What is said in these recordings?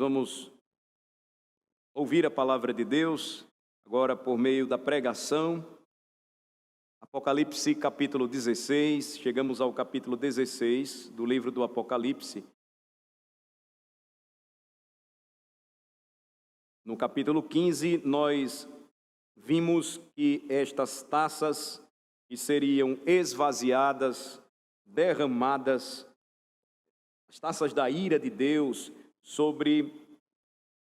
vamos ouvir a palavra de Deus, agora por meio da pregação. Apocalipse capítulo 16, chegamos ao capítulo 16 do livro do Apocalipse. No capítulo 15, nós vimos que estas taças que seriam esvaziadas, derramadas, as taças da ira de Deus sobre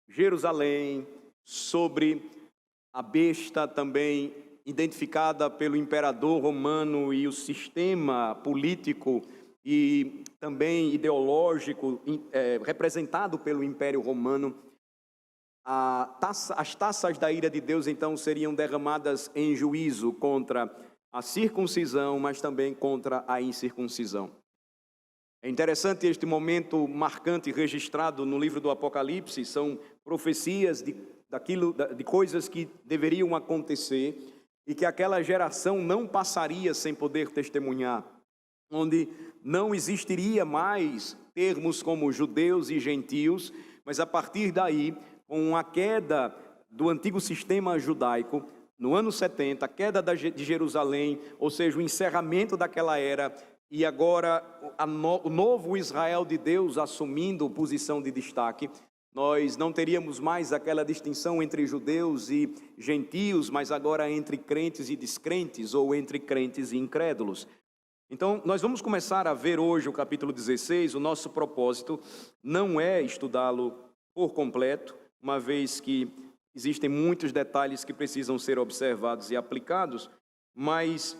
Jerusalém, sobre a besta também identificada pelo imperador romano e o sistema político e também ideológico representado pelo Império Romano. As taças da ira de Deus então seriam derramadas em juízo contra a circuncisão, mas também contra a incircuncisão. É interessante este momento marcante registrado no livro do Apocalipse, são profecias de coisas que deveriam acontecer e que aquela geração não passaria sem poder testemunhar, onde não existiria mais termos como judeus e gentios, mas a partir daí, com a queda do antigo sistema judaico, no ano 70, a queda de Jerusalém, ou seja, o encerramento daquela era, e agora o novo Israel de Deus assumindo posição de destaque, nós não teríamos mais aquela distinção entre judeus e gentios, mas agora entre crentes e descrentes, ou entre crentes e incrédulos. Então, nós vamos começar a ver hoje o capítulo 16, o nosso propósito não é estudá-lo por completo, uma vez que existem muitos detalhes que precisam ser observados e aplicados, mas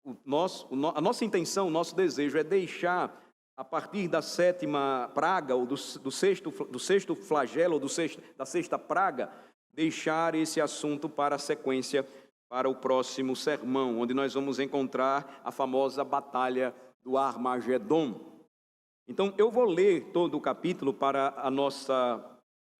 a nossa intenção, o nosso desejo é deixar, a partir da sétima praga, ou do sexto flagelo, ou da sexta praga, deixar esse assunto para a sequência, para o próximo sermão, onde nós vamos encontrar a famosa batalha do Armagedon. Então, eu vou ler todo o capítulo para a nossa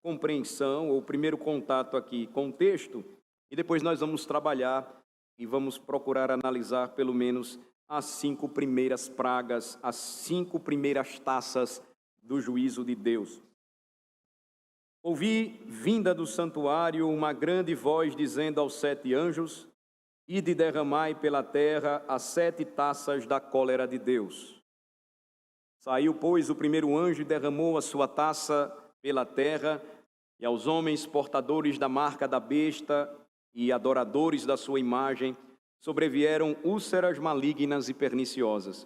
compreensão, ou primeiro contato aqui com o texto, e depois nós vamos trabalhar e vamos procurar analisar pelo menos as 5 primeiras pragas, as 5 primeiras taças do juízo de Deus. Ouvi, vinda do santuário, uma grande voz dizendo aos 7 anjos: ide derramai pela terra as 7 taças da cólera de Deus. Saiu, pois, o primeiro anjo e derramou a sua taça pela terra, e aos homens portadores da marca da besta e adoradores da sua imagem sobrevieram úlceras malignas e perniciosas.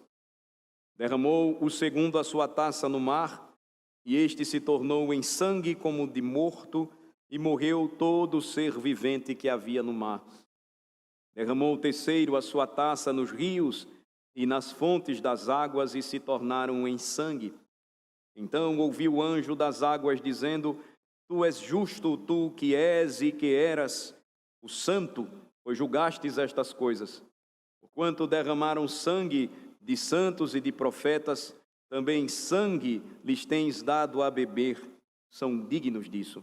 Derramou o segundo a sua taça no mar, e este se tornou em sangue como de morto, e morreu todo ser vivente que havia no mar. Derramou o terceiro a sua taça nos rios e nas fontes das águas, e se tornaram em sangue. Então ouvi o anjo das águas dizendo: tu és justo, tu que és e que eras o santo, pois julgastes estas coisas. Porquanto derramaram sangue de santos e de profetas, também sangue lhes tens dado a beber, são dignos disso.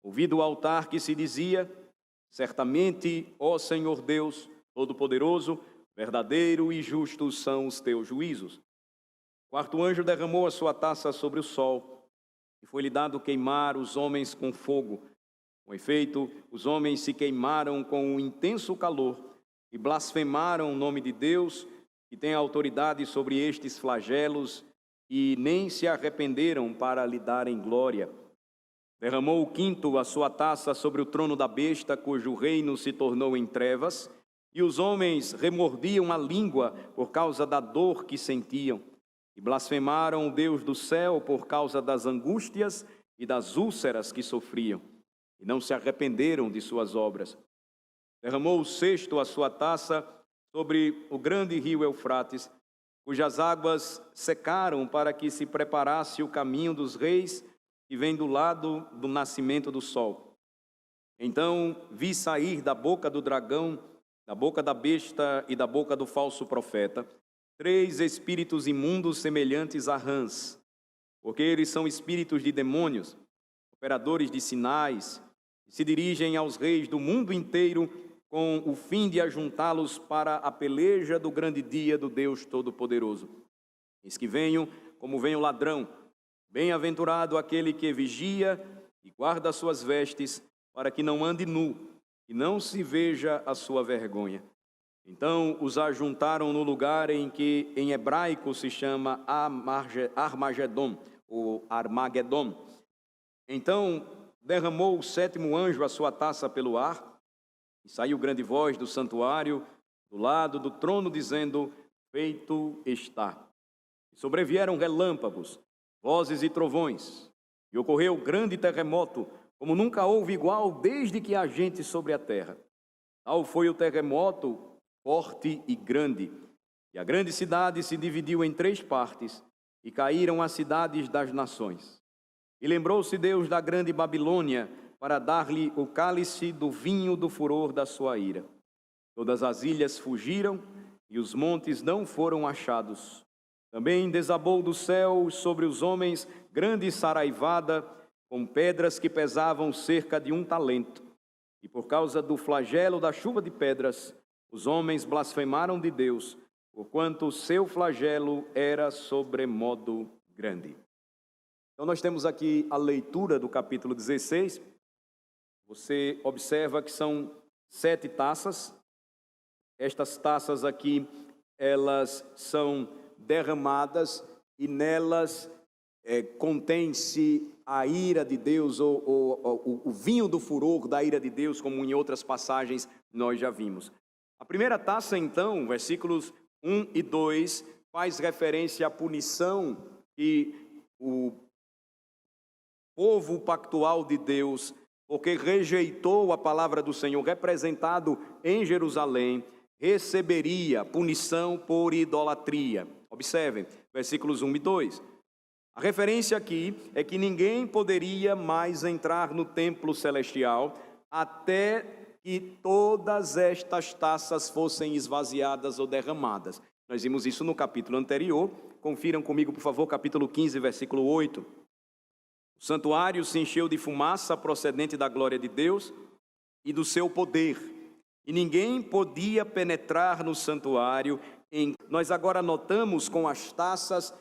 Ouvi do altar que se dizia: certamente, ó Senhor Deus Todo-Poderoso, verdadeiro e justo são os teus juízos. O quarto anjo derramou a sua taça sobre o sol, e foi-lhe dado queimar os homens com fogo. Com efeito, os homens se queimaram com um intenso calor e blasfemaram o nome de Deus, que tem autoridade sobre estes flagelos, e nem se arrependeram para lhe darem glória. Derramou o quinto a sua taça sobre o trono da besta, cujo reino se tornou em trevas, e os homens remordiam a língua por causa da dor que sentiam, e blasfemaram o Deus do céu por causa das angústias e das úlceras que sofriam, e não se arrependeram de suas obras. Derramou o sexto a sua taça sobre o grande rio Eufrates, cujas águas secaram para que se preparasse o caminho dos reis que vem do lado do nascimento do sol. Então vi sair da boca do dragão, da boca da besta e da boca do falso profeta, 3 espíritos imundos semelhantes a rãs, porque eles são espíritos de demônios, operadores de sinais, se dirigem aos reis do mundo inteiro com o fim de ajuntá-los para a peleja do grande dia do Deus Todo-Poderoso. Eis que venho como vem o ladrão. Bem-aventurado aquele que vigia e guarda as suas vestes, para que não ande nu e não se veja a sua vergonha. Então os ajuntaram no lugar em que em hebraico se chama Armagedon, ou Armagedon. Então derramou o sétimo anjo a sua taça pelo ar, e saiu grande voz do santuário, do lado do trono, dizendo: feito está. E sobrevieram relâmpagos, vozes e trovões, e ocorreu grande terremoto, como nunca houve igual desde que há gente sobre a terra. Tal foi o terremoto, forte e grande, e a grande cidade se dividiu em 3 partes, e caíram as cidades das nações. E lembrou-se Deus da grande Babilônia, para dar-lhe o cálice do vinho do furor da sua ira. Todas as ilhas fugiram, e os montes não foram achados. Também desabou do céu sobre os homens grande saraivada, com pedras que pesavam cerca de 1 talento. E por causa do flagelo da chuva de pedras, os homens blasfemaram de Deus, porquanto o seu flagelo era sobremodo grande. Então nós temos aqui a leitura do capítulo 16. Você observa que são 7 taças. Estas taças aqui, elas são derramadas e nelas contém-se a ira de Deus, ou o vinho do furor da ira de Deus, como em outras passagens nós já vimos. A primeira taça, então, versículos 1 e 2, faz referência à punição que o povo pactual de Deus, porque rejeitou a palavra do Senhor, representado em Jerusalém, receberia punição por idolatria. Observem, versículos 1 e 2. A referência aqui é que ninguém poderia mais entrar no templo celestial até que todas estas taças fossem esvaziadas ou derramadas. Nós vimos isso no capítulo anterior. Confiram comigo, por favor, capítulo 15, versículo 8. O santuário se encheu de fumaça procedente da glória de Deus e do seu poder, e ninguém podia penetrar no santuário. Nós agora notamos com as taças,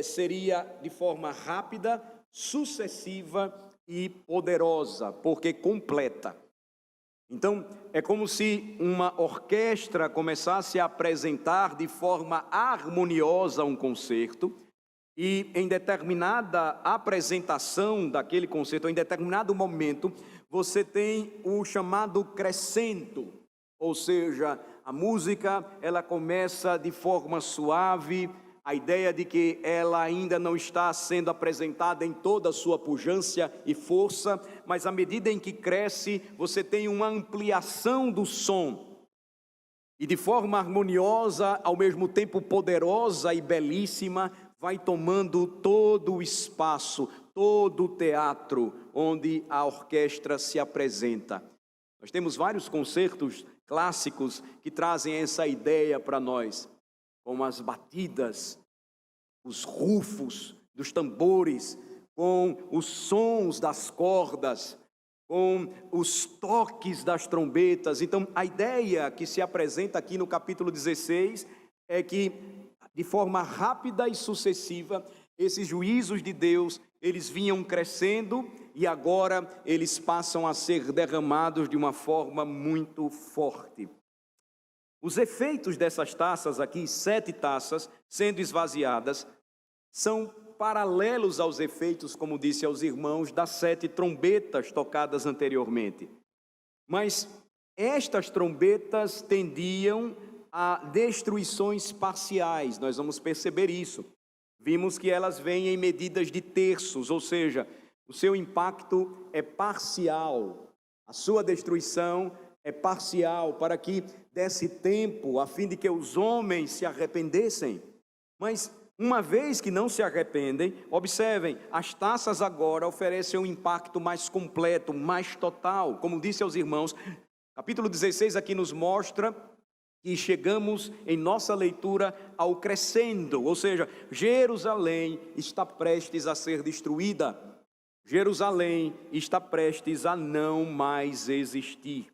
seria de forma rápida, sucessiva e poderosa, porque completa. Então, é como se uma orquestra começasse a apresentar de forma harmoniosa um concerto, e em determinada apresentação daquele concerto, em determinado momento, você tem o chamado crescendo, ou seja, a música ela começa de forma suave, a ideia de que ela ainda não está sendo apresentada em toda a sua pujança e força, mas à medida em que cresce, você tem uma ampliação do som, e de forma harmoniosa, ao mesmo tempo poderosa e belíssima, vai tomando todo o espaço, todo o teatro onde a orquestra se apresenta. Nós temos vários concertos clássicos que trazem essa ideia para nós, como as batidas, os rufos dos tambores, com os sons das cordas, com os toques das trombetas. Então, a ideia que se apresenta aqui no capítulo 16 é que, de forma rápida e sucessiva, esses juízos de Deus, eles vinham crescendo e agora eles passam a ser derramados de uma forma muito forte. Os efeitos dessas taças aqui, 7 taças sendo esvaziadas, são paralelos aos efeitos, como disse aos irmãos, das 7 trombetas tocadas anteriormente. Mas estas trombetas tendiam a destruições parciais, nós vamos perceber isso. Vimos que elas vêm em medidas de terços, ou seja, o seu impacto é parcial, a sua destruição é parcial, para que desse tempo, a fim de que os homens se arrependessem. Mas, uma vez que não se arrependem, observem, as taças agora oferecem um impacto mais completo, mais total. Como disse aos irmãos, capítulo 16 aqui nos mostra que chegamos em nossa leitura ao crescendo, ou seja, Jerusalém está prestes a ser destruída. Jerusalém está prestes a não mais existir.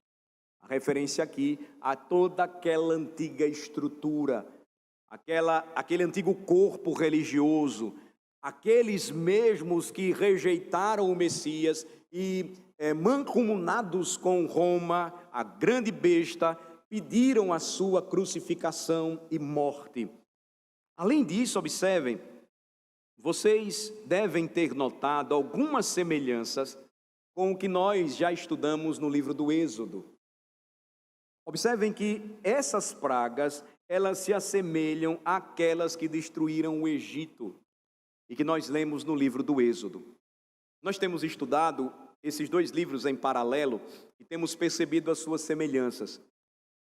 A referência aqui a toda aquela antiga estrutura, aquele antigo corpo religioso, aqueles mesmos que rejeitaram o Messias e, mancomunados com Roma, a grande besta, pediram a sua crucificação e morte. Além disso, observem, vocês devem ter notado algumas semelhanças com o que nós já estudamos no livro do Êxodo. Observem que essas pragas, elas se assemelham àquelas que destruíram o Egito e que nós lemos no livro do Êxodo. Nós temos estudado esses dois livros em paralelo e temos percebido as suas semelhanças.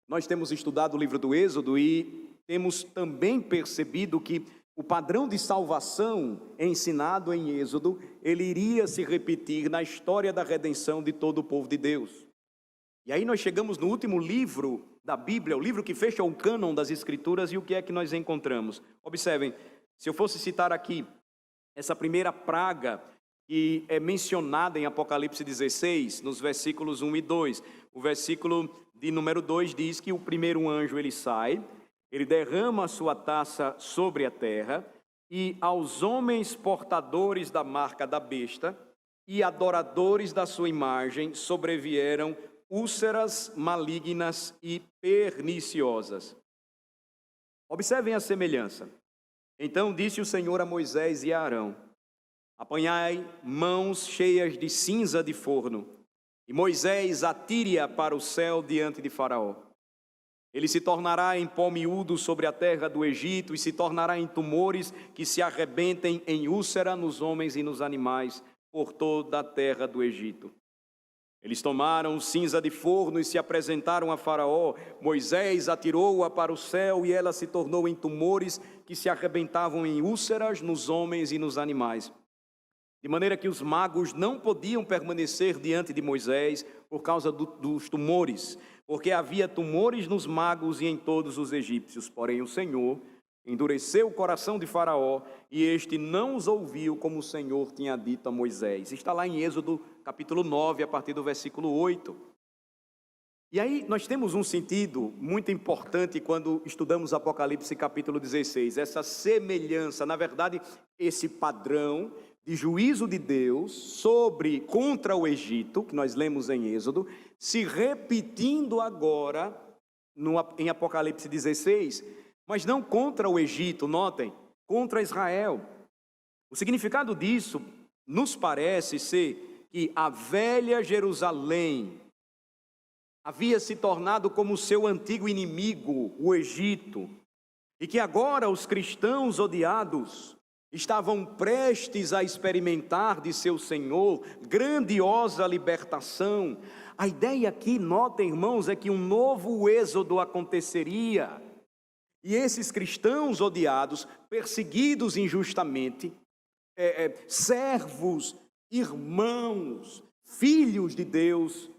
Nós temos estudado o livro do Êxodo e temos também percebido que o padrão de salvação ensinado em Êxodo, ele iria se repetir na história da redenção de todo o povo de Deus. E aí nós chegamos no último livro da Bíblia, o livro que fecha o cânon das Escrituras, e o que é que nós encontramos? Observem, se eu fosse citar aqui essa primeira praga que é mencionada em Apocalipse 16, nos versículos 1 e 2. O versículo de número 2 diz que o primeiro anjo ele sai, ele derrama a sua taça sobre a terra, e aos homens portadores da marca da besta e adoradores da sua imagem sobrevieram úlceras malignas e perniciosas. Observem a semelhança. Então disse o Senhor a Moisés e a Arão: apanhai mãos cheias de cinza de forno, e Moisés atire-a para o céu diante de Faraó. Ele se tornará em pó miúdo sobre a terra do Egito e se tornará em tumores que se arrebentem em úlcera nos homens e nos animais por toda a terra do Egito. Eles tomaram cinza de forno e se apresentaram a Faraó. Moisés atirou-a para o céu e ela se tornou em tumores que se arrebentavam em úlceras nos homens e nos animais. De maneira que os magos não podiam permanecer diante de Moisés por causa dos tumores, porque havia tumores nos magos e em todos os egípcios. Porém o Senhor endureceu o coração de Faraó e este não os ouviu como o Senhor tinha dito a Moisés. Está lá em Êxodo capítulo 9, a partir do versículo 8. E aí nós temos um sentido muito importante quando estudamos Apocalipse capítulo 16, essa semelhança, na verdade, esse padrão de juízo de Deus contra o Egito, que nós lemos em Êxodo, se repetindo agora em Apocalipse 16, mas não contra o Egito, notem, contra Israel. O significado disso nos parece ser que a velha Jerusalém havia se tornado como seu antigo inimigo, o Egito, e que agora os cristãos odiados estavam prestes a experimentar de seu Senhor grandiosa libertação. A ideia aqui, notem, irmãos, é que um novo êxodo aconteceria. E esses cristãos odiados, perseguidos injustamente, servos, irmãos, filhos de Deus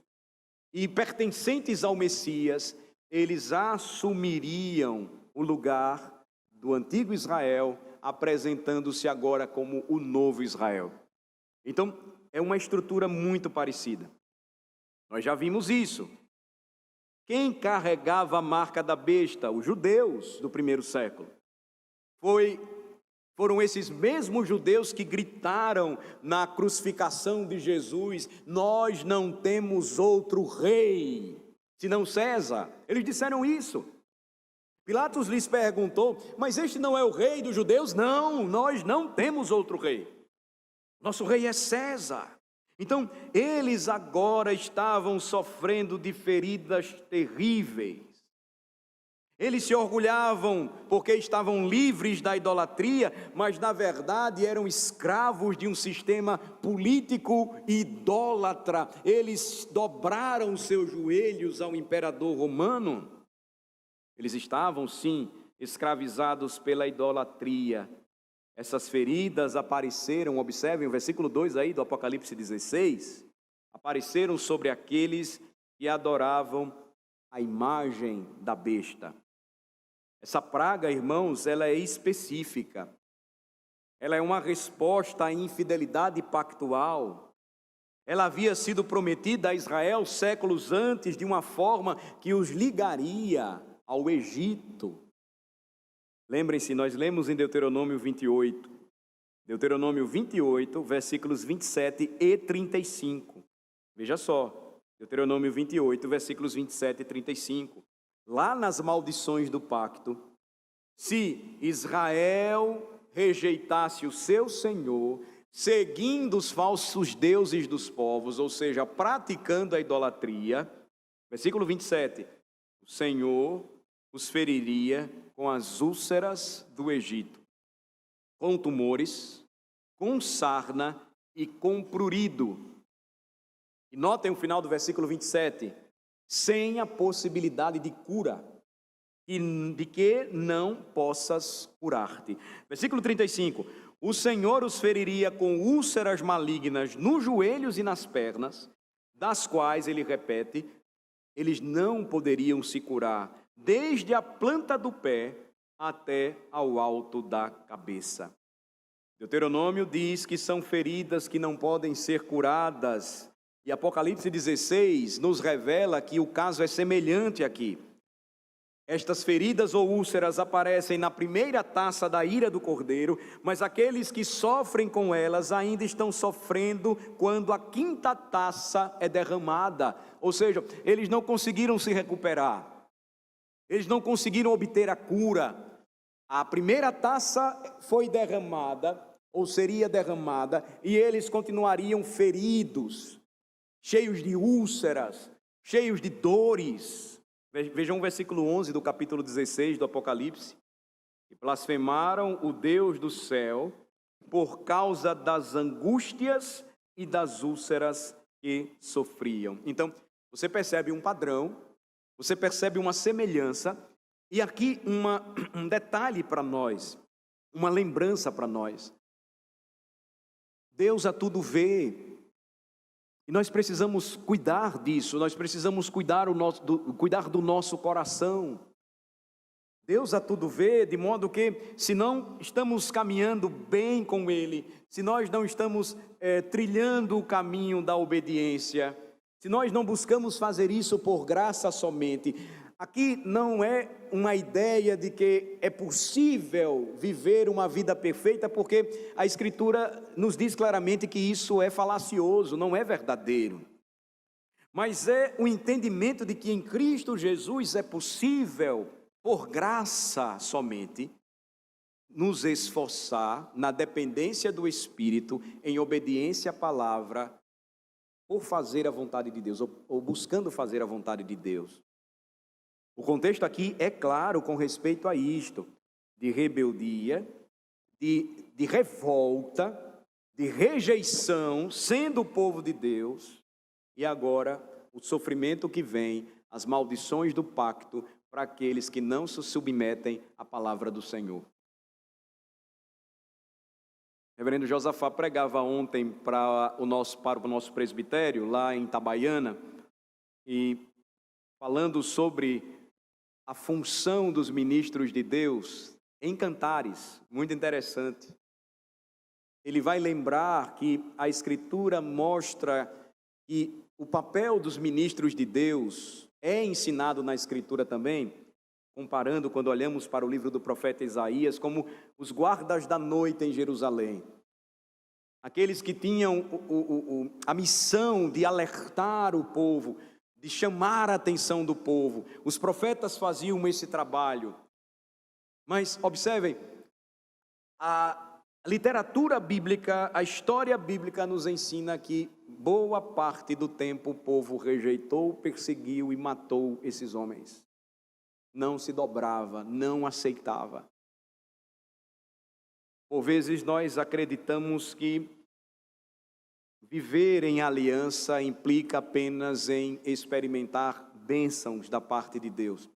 e pertencentes ao Messias, eles assumiriam o lugar do antigo Israel, apresentando-se agora como o novo Israel. Então, é uma estrutura muito parecida. Nós já vimos isso. Quem carregava a marca da besta? Os judeus do primeiro século. Foram esses mesmos judeus que gritaram na crucificação de Jesus: nós não temos outro rei, senão César. Eles disseram isso. Pilatos lhes perguntou: mas este não é o rei dos judeus? Não, nós não temos outro rei. Nosso rei é César. Então, eles agora estavam sofrendo de feridas terríveis. Eles se orgulhavam porque estavam livres da idolatria, mas na verdade eram escravos de um sistema político idólatra. Eles dobraram seus joelhos ao imperador romano. Eles estavam, sim, escravizados pela idolatria. Essas feridas apareceram, observem o versículo 2 aí do Apocalipse 16, apareceram sobre aqueles que adoravam a imagem da besta. Essa praga, irmãos, ela é específica. Ela é uma resposta à infidelidade pactual. Ela havia sido prometida a Israel séculos antes de uma forma que os ligaria ao Egito. Lembrem-se, nós lemos em Deuteronômio 28, Deuteronômio 28, versículos 27 e 35. Veja só, Deuteronômio 28, versículos 27 e 35. Lá nas maldições do pacto, se Israel rejeitasse o seu Senhor, seguindo os falsos deuses dos povos, ou seja, praticando a idolatria, versículo 27, o Senhor os feriria com as úlceras do Egito, com tumores, com sarna e com prurido. E notem o final do versículo 27, sem a possibilidade de cura, e de que não possas curar-te. Versículo 35, o Senhor os feriria com úlceras malignas nos joelhos e nas pernas, das quais, ele repete, eles não poderiam se curar, desde a planta do pé até ao alto da cabeça. Deuteronômio diz que são feridas que não podem ser curadas, e Apocalipse 16 nos revela que o caso é semelhante aqui. Estas feridas ou úlceras aparecem na primeira taça da ira do Cordeiro, mas aqueles que sofrem com elas ainda estão sofrendo quando a quinta taça é derramada, ou seja, eles não conseguiram se recuperar, eles não conseguiram obter a cura. A primeira taça foi derramada, ou seria derramada, e eles continuariam feridos, cheios de úlceras, cheios de dores. Vejam o versículo 11 do capítulo 16 do Apocalipse. E blasfemaram o Deus do céu por causa das angústias e das úlceras que sofriam. Então, você percebe um padrão, você percebe uma semelhança, e aqui um detalhe para nós, uma lembrança para nós. Deus a tudo vê. E nós precisamos cuidar disso, nós precisamos cuidar do nosso coração. Deus a tudo vê, de modo que, se não estamos caminhando bem com Ele, se nós não estamos trilhando o caminho da obediência, se nós não buscamos fazer isso por graça somente, aqui não é uma ideia de que é possível viver uma vida perfeita, porque a Escritura nos diz claramente que isso é falacioso, não é verdadeiro. Mas é o entendimento de que em Cristo Jesus é possível, por graça somente, nos esforçar na dependência do Espírito, em obediência à palavra, por fazer a vontade de Deus, ou buscando fazer a vontade de Deus. O contexto aqui é claro com respeito a isto, de rebeldia, de revolta, de rejeição, sendo o povo de Deus, e agora o sofrimento que vem, as maldições do pacto, para aqueles que não se submetem à palavra do Senhor. O reverendo Josafá pregava ontem para o nosso presbitério, lá em Itabaiana, e falando sobre a função dos ministros de Deus em cantares, muito interessante. Ele vai lembrar que a Escritura mostra que o papel dos ministros de Deus é ensinado na Escritura também, comparando quando olhamos para o livro do profeta Isaías, como os guardas da noite em Jerusalém. Aqueles que tinham a missão de alertar o povo, de chamar a atenção do povo. Os profetas faziam esse trabalho. Mas observem, a literatura bíblica, a história bíblica nos ensina que boa parte do tempo o povo rejeitou, perseguiu e matou esses homens. Não se dobrava, não aceitava. Por vezes nós acreditamos que viver em aliança implica apenas em experimentar bênçãos da parte de Deus.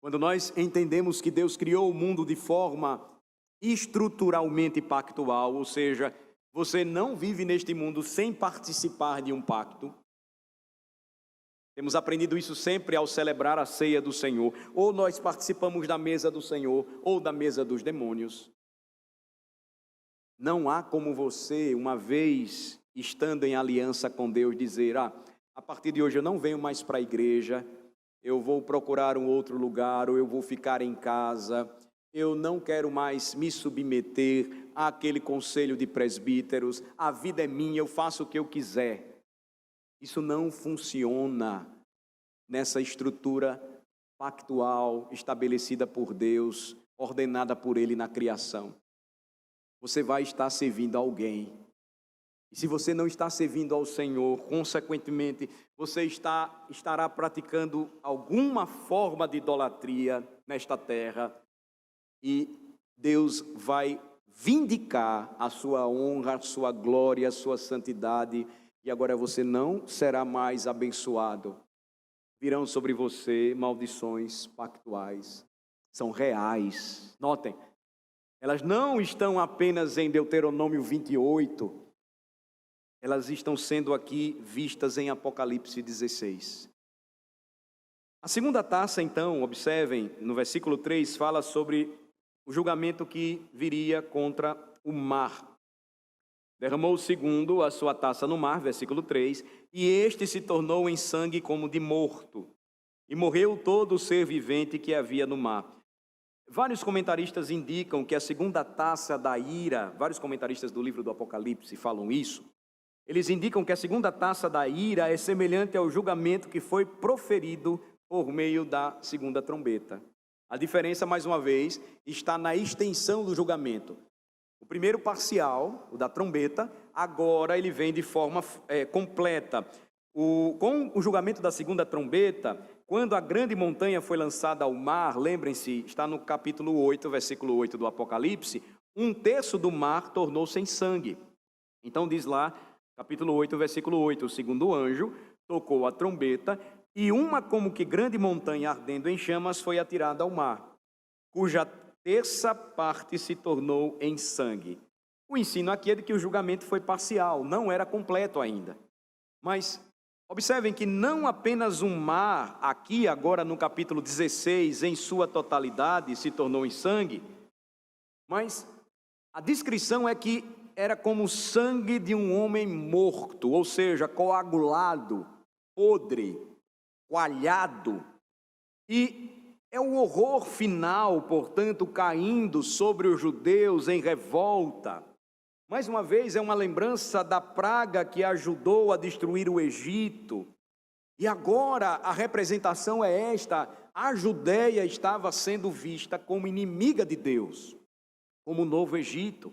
Quando nós entendemos que Deus criou o mundo de forma estruturalmente pactual, ou seja, você não vive neste mundo sem participar de um pacto. Temos aprendido isso sempre ao celebrar a ceia do Senhor. Ou nós participamos da mesa do Senhor, ou da mesa dos demônios. Não há como você, uma vez estando em aliança com Deus, dizer: a partir de hoje eu não venho mais para a igreja, eu vou procurar um outro lugar, ou eu vou ficar em casa, eu não quero mais me submeter àquele conselho de presbíteros, a vida é minha, eu faço o que eu quiser. Isso não funciona nessa estrutura pactual estabelecida por Deus, ordenada por Ele na criação. Você vai estar servindo a alguém. E se você não está servindo ao Senhor, consequentemente, você estará praticando alguma forma de idolatria nesta terra. E Deus vai vindicar a sua honra, a sua glória, a sua santidade. E agora você não será mais abençoado. Virão sobre você maldições pactuais. São reais. Notem, elas não estão apenas em Deuteronômio 28. Elas estão sendo aqui vistas em Apocalipse 16. A segunda taça, então, observem, no versículo 3, fala sobre o julgamento que viria contra o mar. Derramou o segundo a sua taça no mar, versículo 3, e este se tornou em sangue como de morto, e morreu todo o ser vivente que havia no mar. Vários comentaristas indicam que a segunda taça da ira, vários comentaristas do livro do Apocalipse falam isso, eles indicam que a segunda taça da ira é semelhante ao julgamento que foi proferido por meio da segunda trombeta. A diferença, mais uma vez, está na extensão do julgamento. O primeiro parcial, o da trombeta, agora ele vem de forma completa. Com o julgamento da segunda trombeta, quando a grande montanha foi lançada ao mar, lembrem-se, está no capítulo 8, versículo 8 do Apocalipse, 1/3 do mar tornou-se em sangue. Então diz lá, capítulo 8, versículo 8, o segundo anjo tocou a trombeta e uma como que grande montanha ardendo em chamas foi atirada ao mar, cuja terça parte se tornou em sangue. O ensino aqui é de que o julgamento foi parcial, não era completo ainda. Mas observem que não apenas um mar, aqui agora no capítulo 16, em sua totalidade se tornou em sangue, mas a descrição é que era como o sangue de um homem morto, ou seja, coagulado, podre, coalhado. E é o horror final, portanto, caindo sobre os judeus em revolta. Mais uma vez, é uma lembrança da praga que ajudou a destruir o Egito. E agora a representação é esta: a Judéia estava sendo vista como inimiga de Deus, como o novo Egito.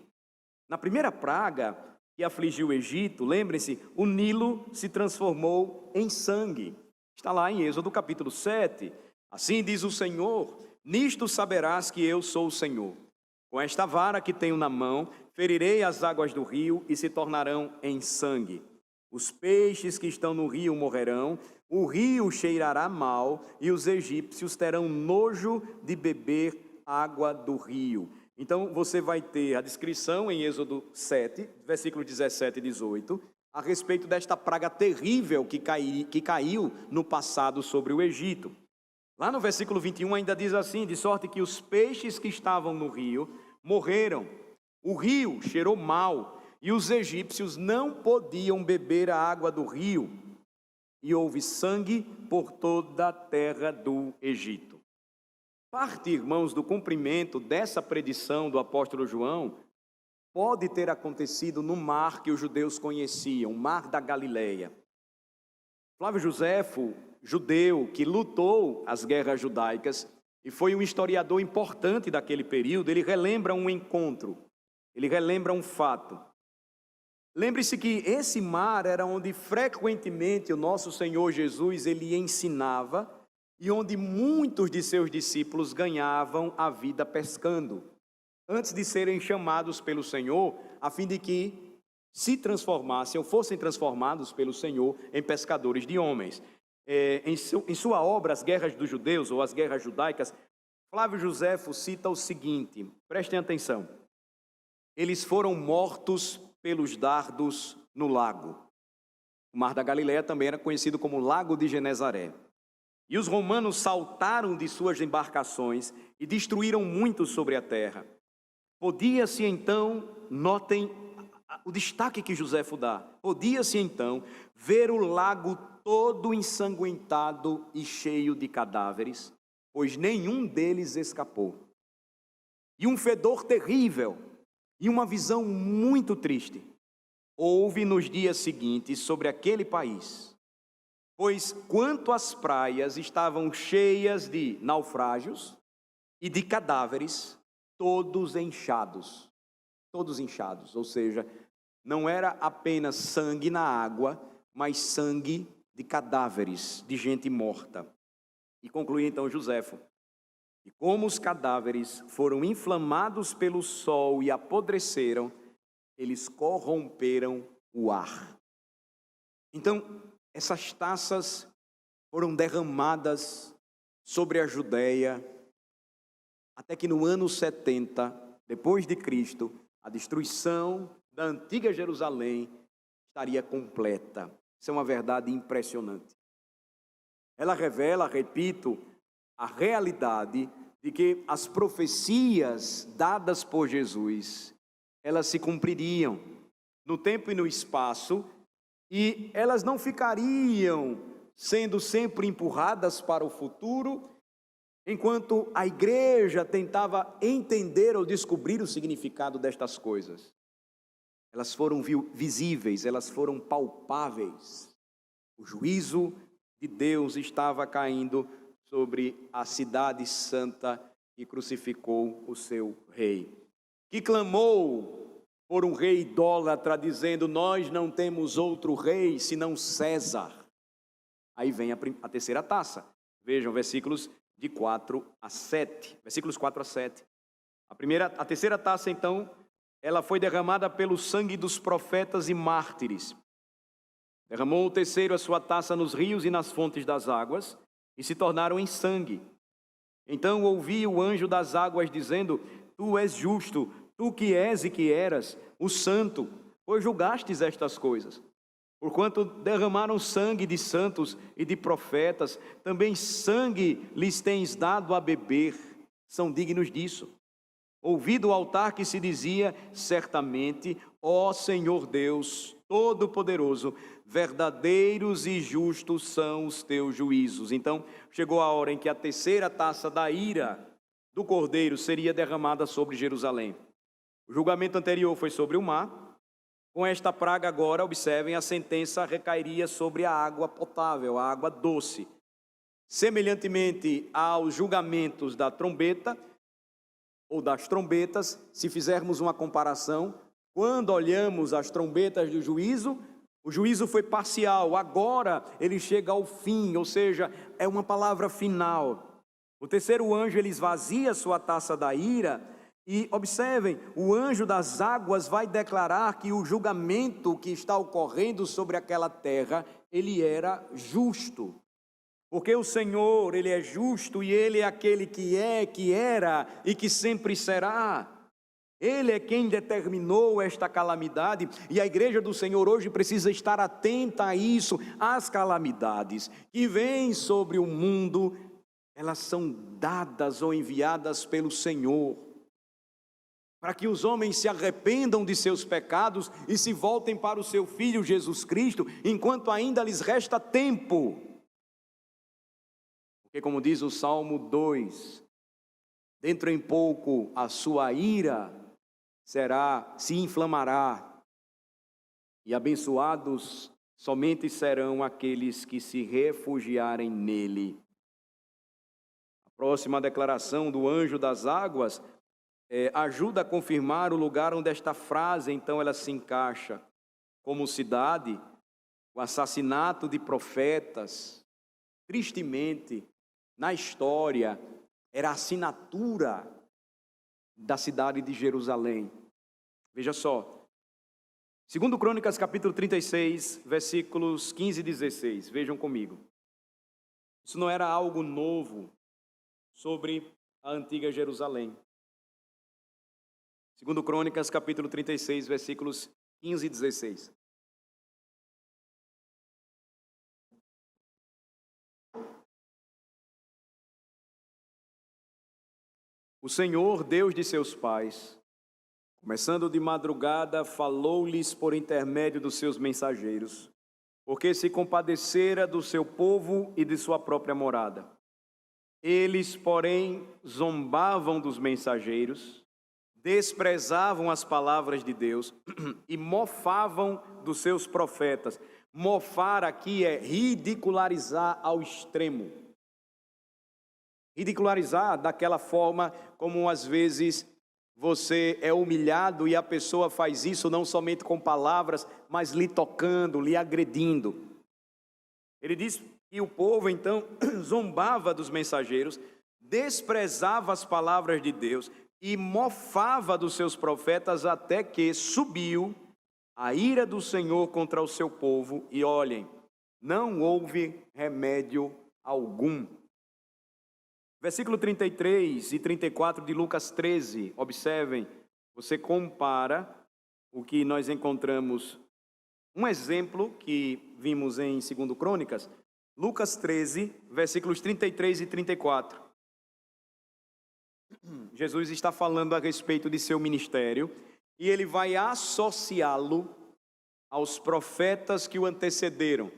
Na primeira praga que afligiu o Egito, lembrem-se, o Nilo se transformou em sangue. Está lá em Êxodo capítulo 7. Assim diz o Senhor: nisto saberás que eu sou o Senhor. Com esta vara que tenho na mão, ferirei as águas do rio e se tornarão em sangue. Os peixes que estão no rio morrerão, o rio cheirará mal e os egípcios terão nojo de beber água do rio. Então você vai ter a descrição em Êxodo 7, versículo 17 e 18, a respeito desta praga terrível que caiu no passado sobre o Egito. Lá no versículo 21 ainda diz assim: de sorte que os peixes que estavam no rio morreram, o rio cheirou mal e os egípcios não podiam beber a água do rio, e houve sangue por toda a terra do Egito. Parte, irmãos, do cumprimento dessa predição do apóstolo João pode ter acontecido no mar que os judeus conheciam, o mar da Galileia. Flávio Joséfo, judeu que lutou as guerras judaicas e foi um historiador importante daquele período, ele relembra um encontro, ele relembra um fato. Lembre-se que esse mar era onde frequentemente o nosso Senhor Jesus ele ensinava e onde muitos de seus discípulos ganhavam a vida pescando, antes de serem chamados pelo Senhor, a fim de que se transformassem ou fossem transformados pelo Senhor em pescadores de homens. Em sua obra, As Guerras dos Judeus, ou As Guerras Judaicas, Flávio Joséfo cita o seguinte, prestem atenção: eles foram mortos pelos dardos no lago. O mar da Galileia também era conhecido como Lago de Genezaré. E os romanos saltaram de suas embarcações e destruíram muito sobre a terra. Podia-se então, notem o destaque que Joséfo dá, podia-se então ver o lago todo ensanguentado e cheio de cadáveres, pois nenhum deles escapou. e um fedor terrível, e uma visão muito triste houve nos dias seguintes sobre aquele país. Pois quanto as praias estavam cheias de naufrágios e de cadáveres, todos inchados, ou seja, não era apenas sangue na água, mas sangue de cadáveres, de gente morta. E conclui então Joséfo: e como os cadáveres foram inflamados pelo sol e apodreceram, eles corromperam o ar. Então, essas taças foram derramadas sobre a Judéia, até que no ano 70, depois de Cristo, a destruição da antiga Jerusalém estaria completa. Isso é uma verdade impressionante. Ela revela, repito, a realidade de que as profecias dadas por Jesus, elas se cumpririam no tempo e no espaço, e elas não ficariam sendo sempre empurradas para o futuro, enquanto a igreja tentava entender ou descobrir o significado destas coisas. Elas foram visíveis, elas foram palpáveis. O juízo de Deus estava caindo sobre a cidade santa que crucificou o seu rei, que clamou por um rei idólatra, dizendo: nós não temos outro rei senão César. Aí vem a terceira taça. Vejam versículos de 4 a 7. Versículos 4 a 7. A terceira taça, então, ela foi derramada pelo sangue dos profetas e mártires. Derramou o terceiro a sua taça nos rios e nas fontes das águas, e se tornaram em sangue. Então ouvi o anjo das águas dizendo: tu és justo, tu que és e que eras, o santo, pois julgastes estas coisas. Porquanto derramaram sangue de santos e de profetas, também sangue lhes tens dado a beber, são dignos disso. Ouvi do altar que se dizia: certamente, ó Senhor Deus Todo-Poderoso, verdadeiros e justos são os teus juízos. Então, chegou a hora em que a terceira taça da ira do Cordeiro seria derramada sobre Jerusalém. O julgamento anterior foi sobre o mar. Com esta praga agora, observem, a sentença recairia sobre a água potável, a água doce. Semelhantemente aos julgamentos da trombeta, ou das trombetas, se fizermos uma comparação, quando olhamos as trombetas do juízo, o juízo foi parcial, agora ele chega ao fim, ou seja, é uma palavra final. O terceiro anjo, ele esvazia sua taça da ira, e observem, o anjo das águas vai declarar que o julgamento que está ocorrendo sobre aquela terra, ele era justo. Porque o Senhor, ele é justo e ele é aquele que é, que era e que sempre será. Ele é quem determinou esta calamidade, e a igreja do Senhor hoje precisa estar atenta a isso. As calamidades que vêm sobre o mundo, elas são dadas ou enviadas pelo Senhor, para que os homens se arrependam de seus pecados e se voltem para o seu Filho Jesus Cristo, enquanto ainda lhes resta tempo. Porque, como diz o Salmo 2, dentro em pouco a sua ira se inflamará, e abençoados somente serão aqueles que se refugiarem nele. A próxima declaração do anjo das águas ajuda a confirmar o lugar onde esta frase, então, ela se encaixa. Como cidade, o assassinato de profetas, tristemente, na história, era a assinatura da cidade de Jerusalém. Veja só, 2 Crônicas capítulo 36, versículos 15 e 16, vejam comigo. Isso não era algo novo sobre a antiga Jerusalém. 2 Crônicas capítulo 36, versículos 15 e 16. O Senhor, Deus de seus pais, começando de madrugada, falou-lhes por intermédio dos seus mensageiros, porque se compadecera do seu povo e de sua própria morada. Eles, porém, zombavam dos mensageiros desprezavam as palavras de Deus e mofavam dos seus profetas. Mofar aqui é ridicularizar ao extremo. Ridicularizar daquela forma como às vezes você é humilhado e a pessoa faz isso não somente com palavras, mas lhe tocando, lhe agredindo. Ele diz que o povo então zombava dos mensageiros, desprezava as palavras de Deus e mofava dos seus profetas, até que subiu a ira do Senhor contra o seu povo, e olhem, não houve remédio algum. Versículo 33 e 34 de Lucas 13, observem, você compara o que nós encontramos, um exemplo que vimos em 2 Crônicas, Lucas 13, versículos 33 e 34. Jesus está falando a respeito de seu ministério e ele vai associá-lo aos profetas que o antecederam,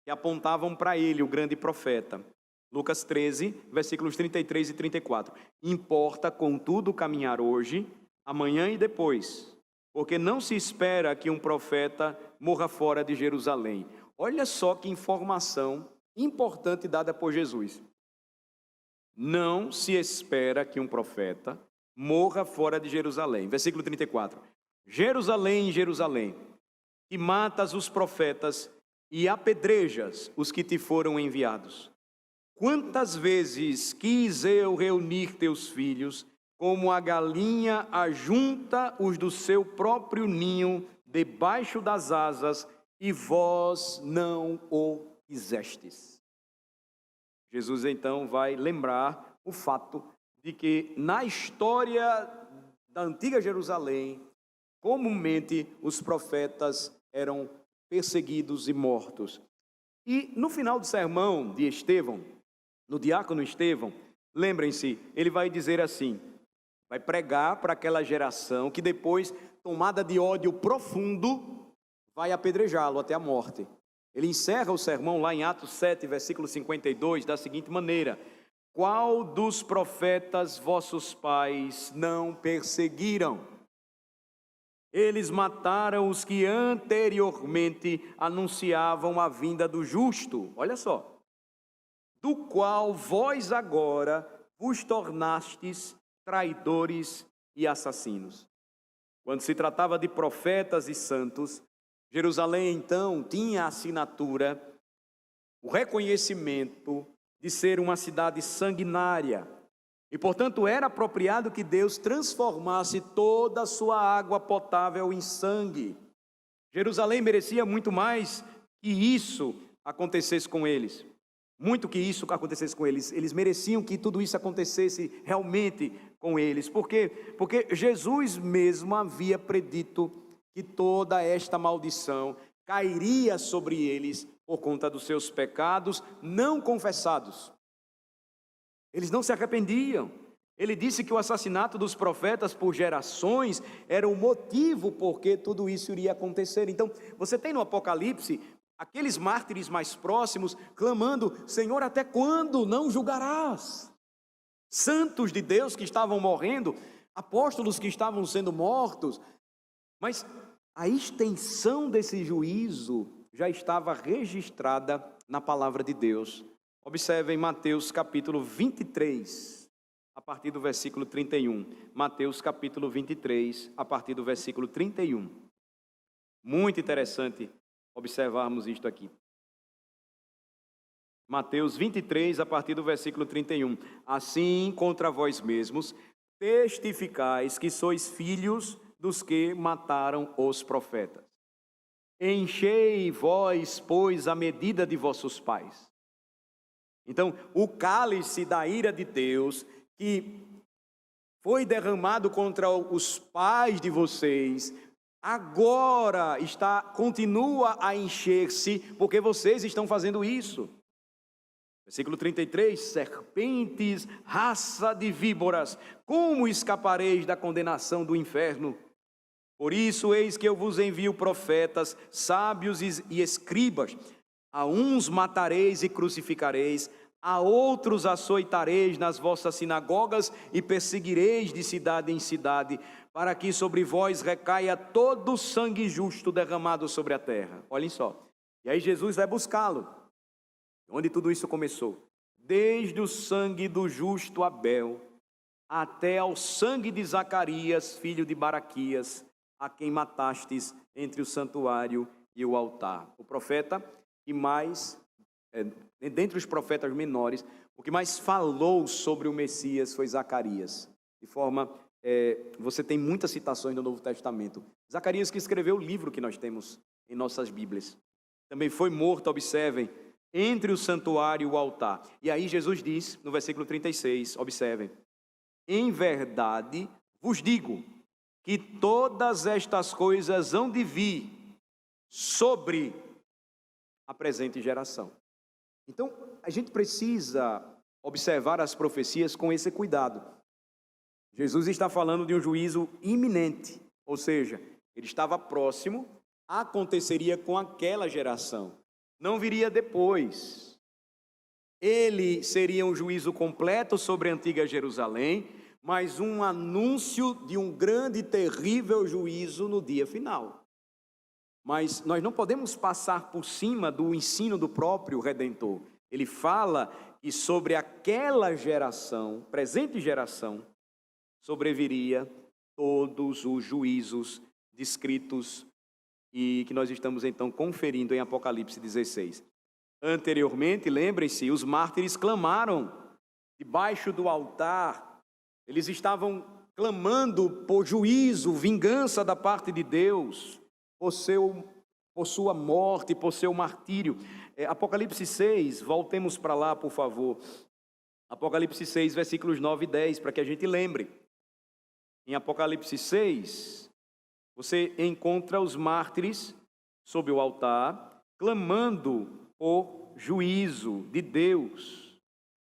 que apontavam para ele, o grande profeta. Lucas 13, versículos 33 e 34. Importa, contudo, caminhar hoje, amanhã e depois, porque não se espera que um profeta morra fora de Jerusalém. Olha só que informação importante dada por Jesus. Não se espera que um profeta morra fora de Jerusalém. Versículo 34. Jerusalém, Jerusalém, que matas os profetas e apedrejas os que te foram enviados. Quantas vezes quis eu reunir teus filhos, como a galinha ajunta os do seu próprio ninho debaixo das asas, e vós não o quisestes. Jesus então vai lembrar o fato de que na história da antiga Jerusalém, comumente os profetas eram perseguidos e mortos. E no final do sermão de Estevão, no diácono Estevão, lembrem-se, ele vai dizer assim, vai pregar para aquela geração que depois, tomada de ódio profundo, vai apedrejá-lo até a morte. Ele encerra o sermão lá em Atos 7, versículo 52, da seguinte maneira: qual dos profetas vossos pais não perseguiram? Eles mataram os que anteriormente anunciavam a vinda do justo. Olha só. Do qual vós agora vos tornastes traidores e assassinos. Quando se tratava de profetas e santos, Jerusalém então tinha a assinatura, o reconhecimento de ser uma cidade sanguinária. E portanto era apropriado que Deus transformasse toda a sua água potável em sangue. Jerusalém merecia muito mais que isso acontecesse com eles. Muito que isso acontecesse com eles. Eles mereciam que tudo isso acontecesse realmente com eles. Por quê? Porque Jesus mesmo havia predito que toda esta maldição cairia sobre eles por conta dos seus pecados não confessados. Eles não se arrependiam. Ele disse que o assassinato dos profetas por gerações era o motivo por que tudo isso iria acontecer. Então, você tem no Apocalipse aqueles mártires mais próximos clamando: Senhor, até quando não julgarás? Santos de Deus que estavam morrendo, apóstolos que estavam sendo mortos. Mas a extensão desse juízo já estava registrada na palavra de Deus. Observem Mateus capítulo 23, a partir do versículo 31. Mateus capítulo 23, a partir do versículo 31. Muito interessante observarmos isto aqui. Mateus 23, a partir do versículo 31. Assim, contra vós mesmos, testificais que sois filhos dos que mataram os profetas. Enchei vós, pois, a medida de vossos pais. Então, o cálice da ira de Deus, que foi derramado contra os pais de vocês, agora continua a encher-se, porque vocês estão fazendo isso. Versículo 33, serpentes, raça de víboras, como escapareis da condenação do inferno? Por isso, eis que eu vos envio profetas, sábios e escribas. A uns matareis e crucificareis, a outros açoitareis nas vossas sinagogas e perseguireis de cidade em cidade, para que sobre vós recaia todo o sangue justo derramado sobre a terra. Olhem só. E aí Jesus vai buscá-lo. Onde tudo isso começou? Desde o sangue do justo Abel, até ao sangue de Zacarias, filho de Baraquias, a quem matastes entre o santuário e o altar. O profeta que mais, dentre os profetas menores, o que mais falou sobre o Messias foi Zacarias. De forma, você tem muitas citações no Novo Testamento. Zacarias que escreveu o livro que nós temos em nossas Bíblias. Também foi morto, observem, entre o santuário e o altar. E aí Jesus diz, no versículo 36, observem: em verdade vos digo que todas estas coisas hão de vir sobre a presente geração. Então, a gente precisa observar as profecias com esse cuidado. Jesus está falando de um juízo iminente, ou seja, ele estava próximo, aconteceria com aquela geração, não viria depois. Ele seria um juízo completo sobre a antiga Jerusalém, mas um anúncio de um grande e terrível juízo no dia final. Mas nós não podemos passar por cima do ensino do próprio Redentor. Ele fala que sobre aquela geração, presente geração, sobreviria todos os juízos descritos e que nós estamos então conferindo em Apocalipse 16. Anteriormente, lembrem-se, os mártires clamaram debaixo do altar. Eles estavam clamando por juízo, vingança da parte de Deus, por sua morte, por seu martírio. Apocalipse 6, voltemos para lá, por favor. Apocalipse 6, versículos 9 e 10, para que a gente lembre. Em Apocalipse 6, você encontra os mártires sob o altar, clamando por juízo de Deus.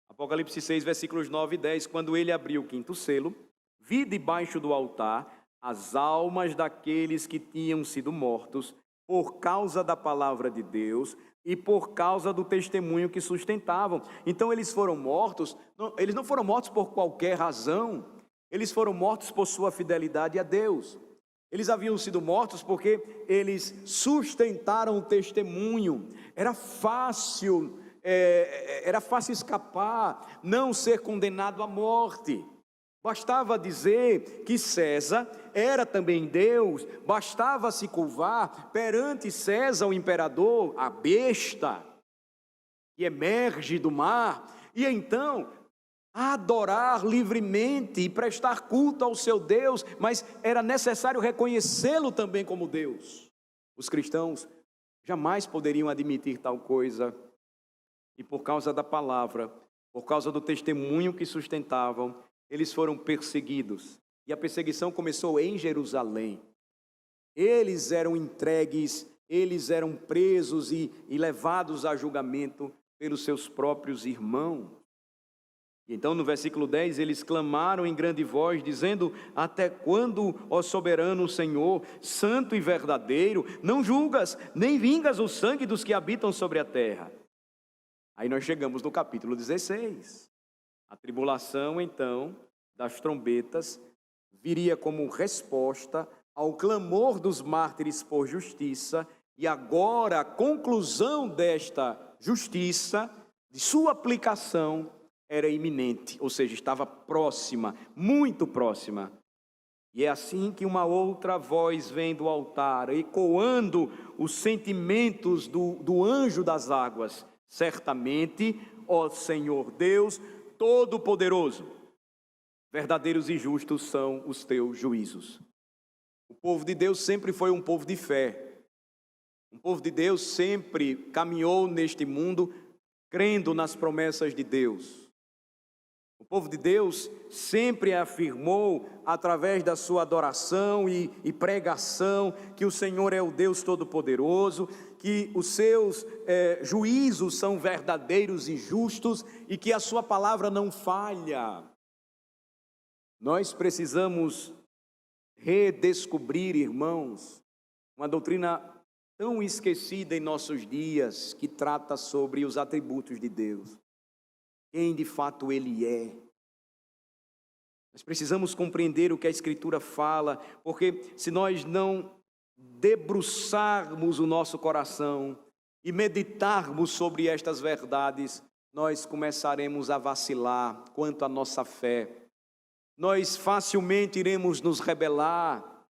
Apocalipse 6, versículos 9 e 10, quando ele abriu o quinto selo, vi debaixo do altar as almas daqueles que tinham sido mortos por causa da palavra de Deus e por causa do testemunho que sustentavam. Então eles foram mortos, eles não foram mortos por qualquer razão, eles foram mortos por sua fidelidade a Deus. Eles haviam sido mortos porque eles sustentaram o testemunho. Era fácil escapar, não ser condenado à morte. Bastava dizer que César era também Deus, bastava se curvar perante César, o imperador, a besta que emerge do mar, e então adorar livremente e prestar culto ao seu Deus, mas era necessário reconhecê-lo também como Deus. Os cristãos jamais poderiam admitir tal coisa, e por causa da palavra, por causa do testemunho que sustentavam, eles foram perseguidos, e a perseguição começou em Jerusalém. Eles eram entregues, eles eram presos e levados a julgamento pelos seus próprios irmãos. Então no versículo 10, eles clamaram em grande voz, dizendo: até quando, ó soberano Senhor, santo e verdadeiro, não julgas, nem vingas o sangue dos que habitam sobre a terra? Aí nós chegamos no capítulo 16. A tribulação, então, das trombetas, viria como resposta ao clamor dos mártires por justiça, e agora a conclusão desta justiça, de sua aplicação, era iminente, ou seja, estava próxima, muito próxima. E é assim que uma outra voz vem do altar, ecoando os sentimentos do anjo das águas: certamente, ó Senhor Deus Todo-Poderoso, verdadeiros e justos são os teus juízos. O povo de Deus sempre foi um povo de fé. O povo de Deus sempre caminhou neste mundo crendo nas promessas de Deus. O povo de Deus sempre afirmou, através da sua adoração e pregação, que o Senhor é o Deus Todo-Poderoso, que os seus juízos são verdadeiros e justos e que a sua palavra não falha. Nós precisamos redescobrir, irmãos, uma doutrina tão esquecida em nossos dias, que trata sobre os atributos de Deus. quem de fato Ele é. Nós precisamos compreender o que a Escritura fala, porque se nós não debruçarmos o nosso coração e meditarmos sobre estas verdades, nós começaremos a vacilar quanto à nossa fé. Nós facilmente iremos nos rebelar.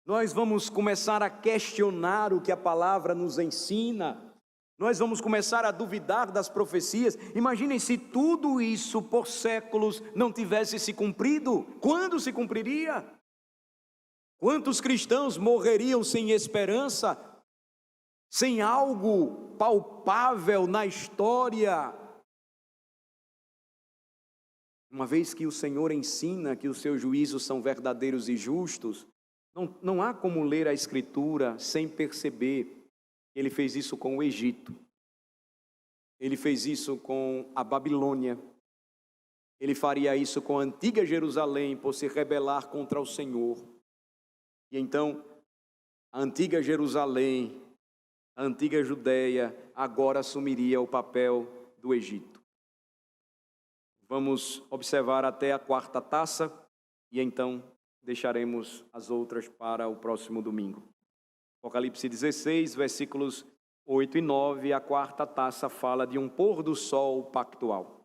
Nós vamos começar a questionar o que a palavra nos ensina. Nós vamos começar a duvidar das profecias. Imaginem se tudo isso por séculos não tivesse se cumprido. Quando se cumpriria? Quantos cristãos morreriam sem esperança, sem algo palpável na história? Uma vez que o Senhor ensina que os seus juízos são verdadeiros e justos, não há como ler a Escritura sem perceber. Ele fez isso com o Egito, ele fez isso com a Babilônia, ele faria isso com a antiga Jerusalém por se rebelar contra o Senhor. E então, a antiga Jerusalém, a antiga Judeia, agora assumiria o papel do Egito. Vamos observar até a quarta taça e então deixaremos as outras para o próximo domingo. Apocalipse 16, versículos 8 e 9, a quarta taça fala de um pôr do sol pactual.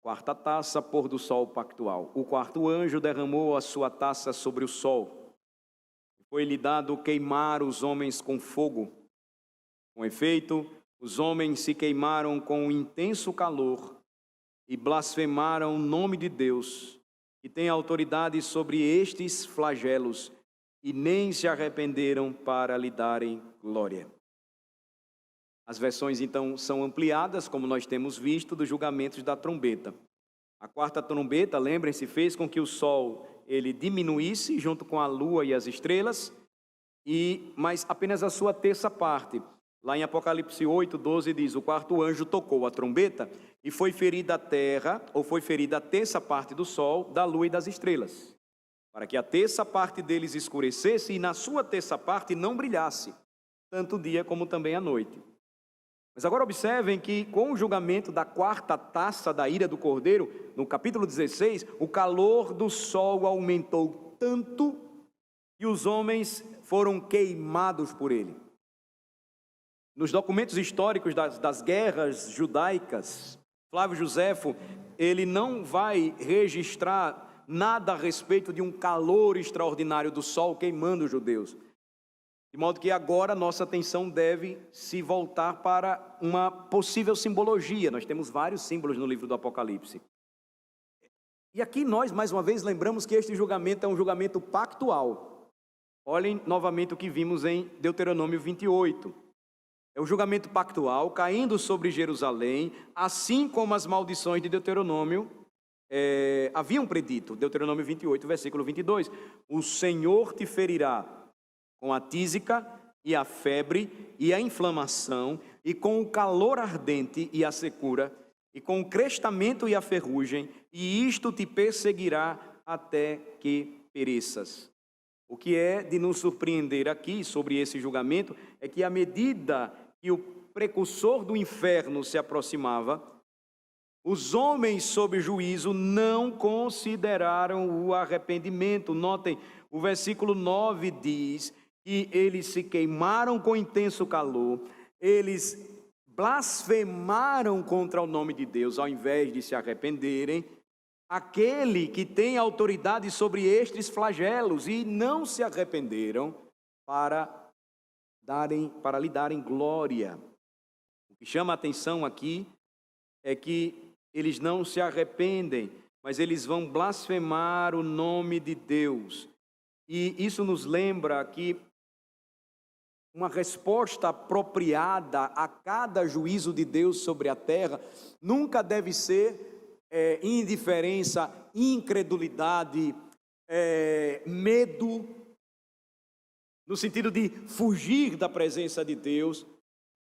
Quarta taça, pôr do sol pactual. O quarto anjo derramou a sua taça sobre o sol. Foi-lhe dado queimar os homens com fogo. Com efeito, os homens se queimaram com um intenso calor e blasfemaram o nome de Deus, que tem autoridade sobre estes flagelos, e nem se arrependeram para lhe darem glória. As versões então são ampliadas, como nós temos visto, dos julgamentos da trombeta. A quarta trombeta, lembrem-se, fez com que o sol ele diminuísse junto com a lua e as estrelas, mas apenas a sua terça parte. Lá em Apocalipse 8, 12 diz: o quarto anjo tocou a trombeta e foi ferida a terra, ou foi ferida a terça parte do sol, da lua e das estrelas, para que a terça parte deles escurecesse e na sua terça parte não brilhasse, tanto o dia como também a noite. Mas agora observem que com o julgamento da quarta taça da ira do Cordeiro, no capítulo 16, o calor do sol aumentou tanto que os homens foram queimados por ele. Nos documentos históricos das guerras judaicas, Flávio Joséfo, ele não vai registrar nada a respeito de um calor extraordinário do sol queimando os judeus. De modo que agora nossa atenção deve se voltar para uma possível simbologia. Nós temos vários símbolos no livro do Apocalipse. E aqui nós, mais uma vez, lembramos que este julgamento é um julgamento pactual. Olhem novamente o que vimos em Deuteronômio 28. É o julgamento pactual caindo sobre Jerusalém, assim como as maldições de Deuteronômio haviam predito. Deuteronômio 28, versículo 22. O Senhor te ferirá com a tísica e a febre e a inflamação, e com o calor ardente e a secura, e com o crestamento e a ferrugem, e isto te perseguirá até que pereças. O que é de nos surpreender aqui sobre esse julgamento é que à medida que o precursor do inferno se aproximava, os homens sob juízo não consideraram o arrependimento. Notem, o versículo 9 diz que eles se queimaram com intenso calor, eles blasfemaram contra o nome de Deus, ao invés de se arrependerem. Aquele que tem autoridade sobre estes flagelos, e não se arrependeram para lhe darem glória. O que chama a atenção aqui é que eles não se arrependem, mas eles vão blasfemar o nome de Deus. E isso nos lembra que uma resposta apropriada a cada juízo de Deus sobre a terra nunca deve ser indiferença, incredulidade, medo, no sentido de fugir da presença de Deus,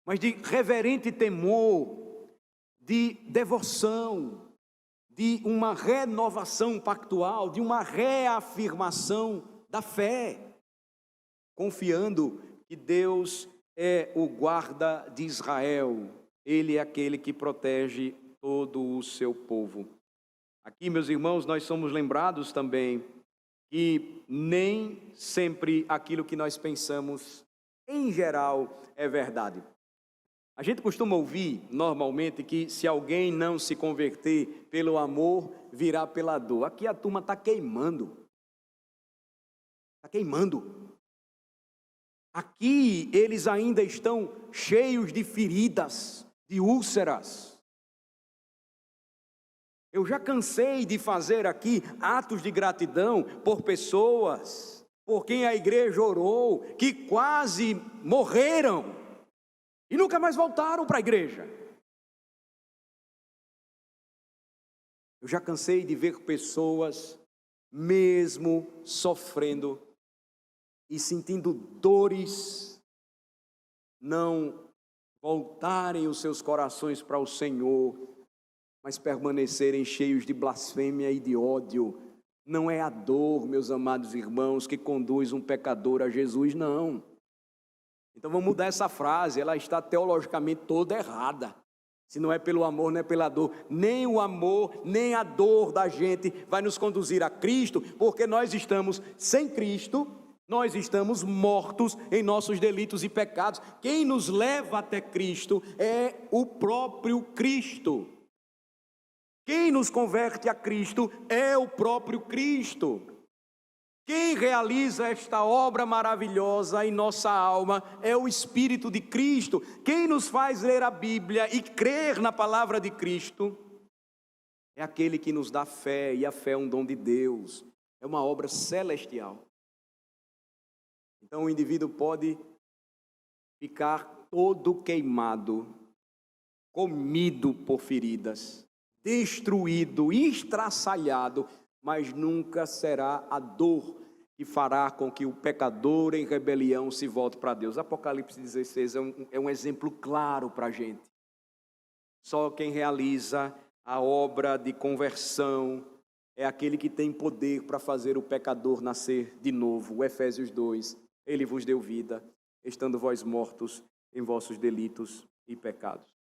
mas de reverente temor, de devoção, de uma renovação pactual, de uma reafirmação da fé, confiando que Deus é o guarda de Israel. Ele é aquele que protege todo o seu povo. Aqui, meus irmãos, nós somos lembrados também que nem sempre aquilo que nós pensamos, em geral, é verdade. A gente costuma ouvir, normalmente, que se alguém não se converter pelo amor, virá pela dor. Aqui a turma está queimando. Está queimando. Aqui eles ainda estão cheios de feridas, de úlceras. Eu já cansei de fazer aqui atos de gratidão por pessoas, por quem a igreja orou, que quase morreram e nunca mais voltaram para a igreja. Eu já cansei de ver pessoas, mesmo sofrendo e sentindo dores, não voltarem os seus corações para o Senhor, mas permanecerem cheios de blasfêmia e de ódio. Não é a dor, meus amados irmãos, que conduz um pecador a Jesus, não. Então vamos mudar essa frase, ela está teologicamente toda errada. Se não é pelo amor, não é pela dor. Nem o amor, nem a dor da gente vai nos conduzir a Cristo, porque nós estamos sem Cristo, nós estamos mortos em nossos delitos e pecados. Quem nos leva até Cristo é o próprio Cristo. Quem nos converte a Cristo é o próprio Cristo. Quem realiza esta obra maravilhosa em nossa alma é o Espírito de Cristo. Quem nos faz ler a Bíblia e crer na palavra de Cristo é aquele que nos dá fé, e a fé é um dom de Deus, é uma obra celestial. Então o indivíduo pode ficar todo queimado, comido por feridas, destruído, estraçalhado, mas nunca será a dor que fará com que o pecador em rebelião se volte para Deus. Apocalipse 16 é um exemplo claro para a gente. Só quem realiza a obra de conversão é aquele que tem poder para fazer o pecador nascer de novo. O Efésios 2, ele vos deu vida, estando vós mortos em vossos delitos e pecados.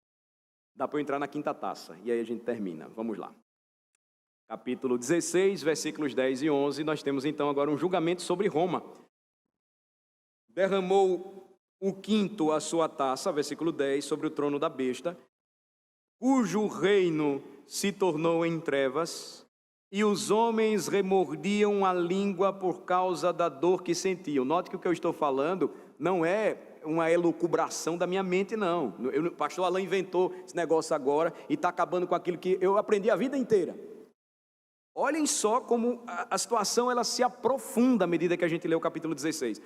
Dá para eu entrar na quinta taça, e aí a gente termina. Vamos lá. Capítulo 16, versículos 10 e 11, nós temos então agora um julgamento sobre Roma. Derramou o quinto a sua taça, versículo 10, sobre o trono da besta, cujo reino se tornou em trevas, e os homens remordiam a língua por causa da dor que sentiam. Note que o que eu estou falando não é uma elucubração da minha mente, não. O pastor Alain inventou esse negócio agora e está acabando com aquilo que eu aprendi a vida inteira. Olhem só como a situação ela se aprofunda à medida que a gente lê o capítulo 16.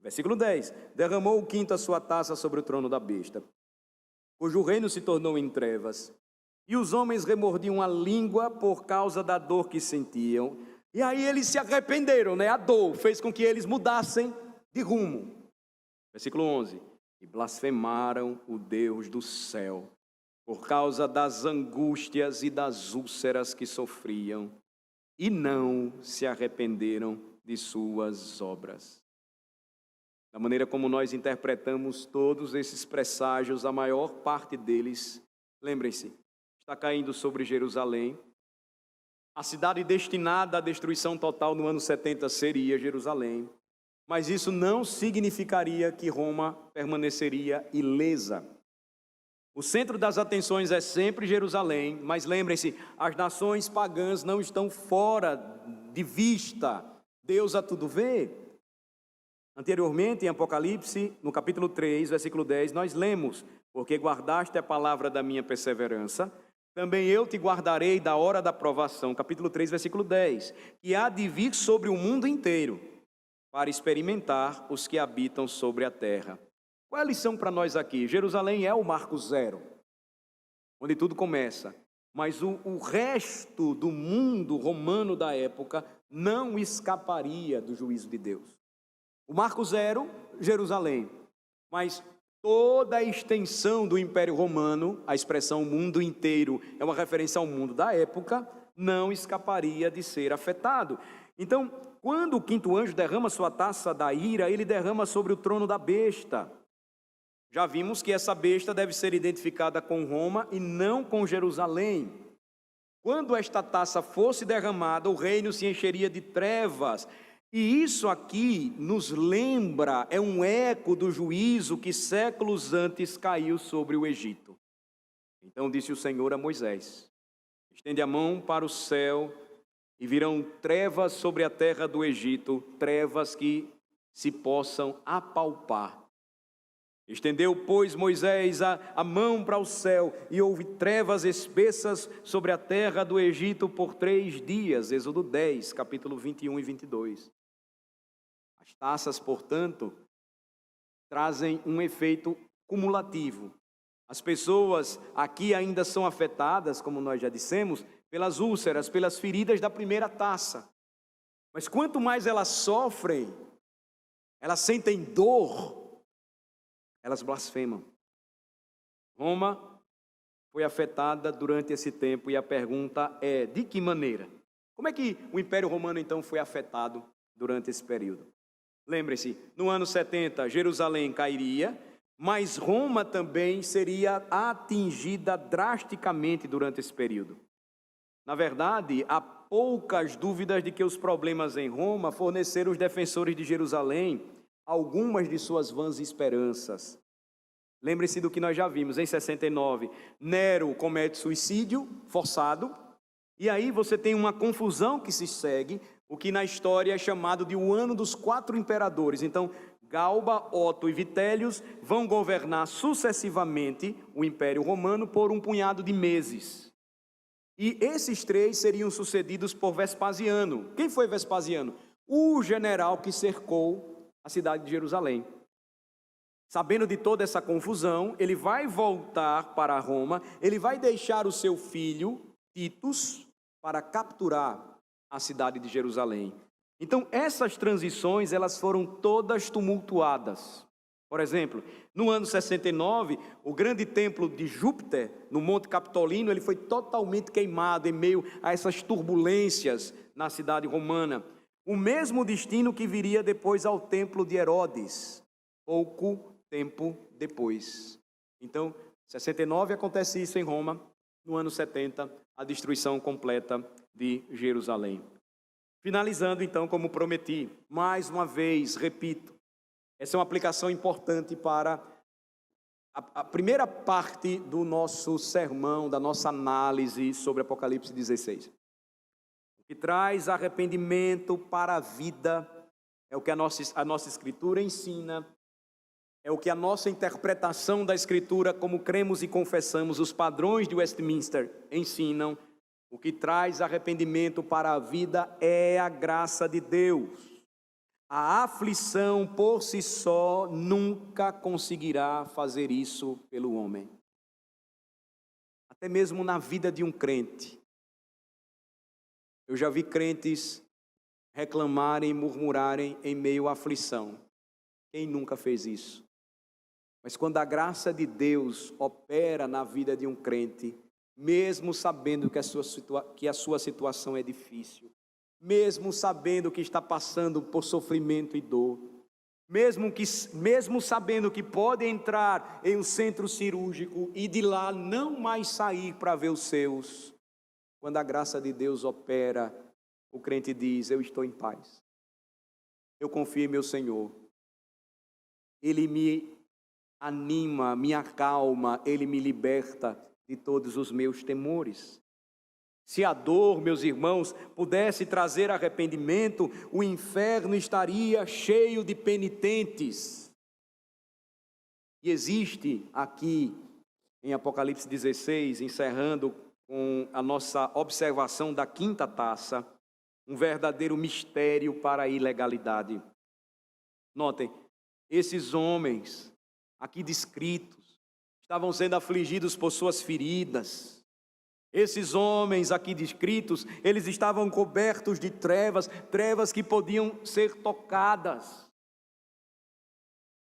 Versículo 10. Derramou o quinto a sua taça sobre o trono da besta, cujo reino se tornou em trevas, e os homens remordiam a língua por causa da dor que sentiam. E aí eles se arrependeram, né? A dor fez com que eles mudassem de rumo. Versículo 11, e blasfemaram o Deus do céu, por causa das angústias e das úlceras que sofriam, e não se arrependeram de suas obras. Da maneira como nós interpretamos todos esses presságios, a maior parte deles, lembrem-se, está caindo sobre Jerusalém. A cidade destinada à destruição total no ano 70 seria Jerusalém. Mas isso não significaria que Roma permaneceria ilesa. O centro das atenções é sempre Jerusalém, mas lembrem-se, as nações pagãs não estão fora de vista. Deus a tudo vê. Anteriormente, em Apocalipse, no capítulo 3, versículo 10, nós lemos: porque guardaste a palavra da minha perseverança, também eu te guardarei da hora da provação. Capítulo 3, versículo 10, que há de vir sobre o mundo inteiro, para experimentar os que habitam sobre a terra. Qual é a lição para nós aqui? Jerusalém é o marco zero, onde tudo começa. Mas o resto do mundo romano da época não escaparia do juízo de Deus. O marco zero, Jerusalém. Mas toda a extensão do Império Romano, a expressão mundo inteiro é uma referência ao mundo da época, não escaparia de ser afetado. Então, quando o quinto anjo derrama sua taça da ira, ele derrama sobre o trono da besta. Já vimos que essa besta deve ser identificada com Roma e não com Jerusalém. Quando esta taça fosse derramada, o reino se encheria de trevas. E isso aqui nos lembra, é um eco do juízo que séculos antes caiu sobre o Egito. Então disse o Senhor a Moisés: estende a mão para o céu e virão trevas sobre a terra do Egito, trevas que se possam apalpar. Estendeu, pois, Moisés a mão para o céu, e houve trevas espessas sobre a terra do Egito por 3 dias. Êxodo 10, capítulo 21 e 22. As taças, portanto, trazem um efeito cumulativo. As pessoas aqui ainda são afetadas, como nós já dissemos, pelas úlceras, pelas feridas da primeira taça. Mas quanto mais elas sofrem, elas sentem dor, elas blasfemam. Roma foi afetada durante esse tempo e a pergunta é: de que maneira? Como é que o Império Romano então foi afetado durante esse período? Lembre-se, no ano 70 Jerusalém cairia, mas Roma também seria atingida drasticamente durante esse período. Na verdade, há poucas dúvidas de que os problemas em Roma forneceram os defensores de Jerusalém algumas de suas vãs esperanças. Lembre-se do que nós já vimos em 69. Nero comete suicídio forçado, e aí você tem uma confusão que se segue, o que na história é chamado de o ano dos 4 imperadores. Então, Galba, Otto e Vitélios vão governar sucessivamente o Império Romano por um punhado de meses. E esses 3 seriam sucedidos por Vespasiano. Quem foi Vespasiano? O general que cercou a cidade de Jerusalém. Sabendo de toda essa confusão, ele vai voltar para Roma, ele vai deixar o seu filho, Titus, para capturar a cidade de Jerusalém. Então, essas transições, elas foram todas tumultuadas. Por exemplo, no ano 69, o grande templo de Júpiter, no Monte Capitolino, ele foi totalmente queimado em meio a essas turbulências na cidade romana. O mesmo destino que viria depois ao templo de Herodes, pouco tempo depois. Então, 69 acontece isso em Roma, no ano 70, a destruição completa de Jerusalém. Finalizando então, como prometi, mais uma vez, repito, essa é uma aplicação importante para a primeira parte do nosso sermão, da nossa análise sobre Apocalipse 16. O que traz arrependimento para a vida é o que a nossa Escritura ensina, é o que a nossa interpretação da Escritura, como cremos e confessamos, os padrões de Westminster ensinam. O que traz arrependimento para a vida é a graça de Deus. A aflição por si só nunca conseguirá fazer isso pelo homem. Até mesmo na vida de um crente. Eu já vi crentes reclamarem, murmurarem em meio à aflição. Quem nunca fez isso? Mas quando a graça de Deus opera na vida de um crente, mesmo sabendo que a sua situação é difícil, mesmo sabendo que está passando por sofrimento e dor, mesmo sabendo que pode entrar em um centro cirúrgico e de lá não mais sair para ver os seus, quando a graça de Deus opera, o crente diz: eu estou em paz, eu confio em meu Senhor, Ele me anima, me acalma, Ele me liberta de todos os meus temores. Se a dor, meus irmãos, pudesse trazer arrependimento, o inferno estaria cheio de penitentes. E existe aqui em Apocalipse 16, encerrando com a nossa observação da 5ª taça, um verdadeiro mistério para a ilegalidade. Notem, esses homens aqui descritos estavam sendo afligidos por suas feridas. Esses homens aqui descritos, eles estavam cobertos de trevas, trevas que podiam ser tocadas.